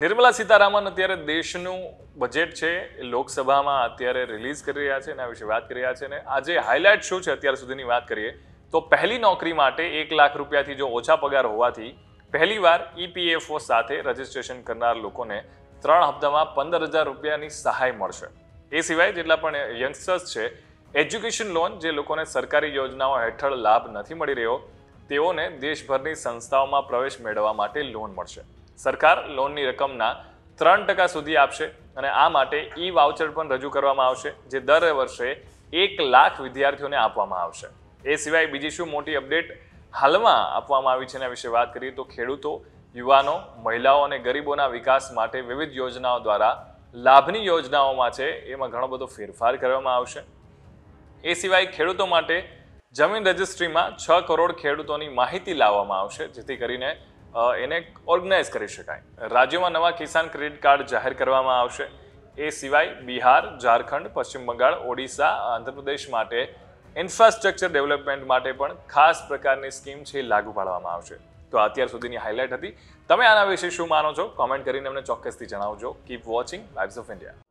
નિર્મલા સીતારામન અત્યારે દેશનું બજેટ છે એ લોકસભામાં અત્યારે રિલીઝ કરી રહ્યા છે અને આ વિશે વાત કરી રહ્યા છે અને આજે હાઇલાઇટ શું છે અત્યાર સુધીની વાત કરીએ તો પહેલી નોકરી માટે 1 લાખ રૂપિયાથી જો ઓછા પગાર હોવાથી પહેલીવાર ઈપીએફઓ સાથે રજીસ્ટ્રેશન કરનાર લોકોને 3 હપ્તામાં 15,000 રૂપિયાની સહાય મળશે। એ સિવાય જેટલા પણ યંગસ્ટર્સ છે એજ્યુકેશન લોન જે લોકોને સરકારી યોજનાઓ હેઠળ લાભ નથી મળી રહ્યો તેઓને દેશભરની સંસ્થાઓમાં પ્રવેશ મેળવવા માટે લોન મળશે। સરકાર લોનની રકમના 3% સુધી આપશે અને આ માટે ઈ વાઉચર પણ રજૂ કરવામાં આવશે જે દર વર્ષે 1 લાખ વિદ્યાર્થીઓને આપવામાં આવશે। એ સિવાય બીજી શું મોટી અપડેટ હાલમાં આપવામાં આવી છે એના વિશે વાત કરીએ તો ખેડૂતો, યુવાનો, મહિલાઓ અને ગરીબોના વિકાસ માટે વિવિધ યોજનાઓ દ્વારા લાભની યોજનાઓમાં છે એમાં ઘણો બધો ફેરફાર કરવામાં આવશે। એ સિવાય ખેડૂતો માટે જમીન રજિસ્ટ્રીમાં 6 કરોડ ખેડૂતોની માહિતી લાવવામાં આવશે જેથી કરીને એને ઓર્ગેનાઇઝ કરી શકાય। રાજ્યોમાં નવા કિસાન ક્રેડિટ કાર્ડ જાહેર કરવામાં આવશે। એ સિવાય બિહાર, ઝારખંડ, પશ્ચિમ બંગાળ, ઓડિશા, આંધ્રપ્રદેશ માટે ઇન્ફ્રાસ્ટ્રક્ચર ડેવલપમેન્ટ માટે પણ ખાસ પ્રકારની સ્કીમ છે લાગુ પાડવામાં આવશે। તો અત્યાર સુધીની હાઇલાઇટ હતી। તમે આના વિશે શું માનો છો કોમેન્ટ કરીને અમને ચોક્કસથી જણાવજો। Keep watching vibes of India.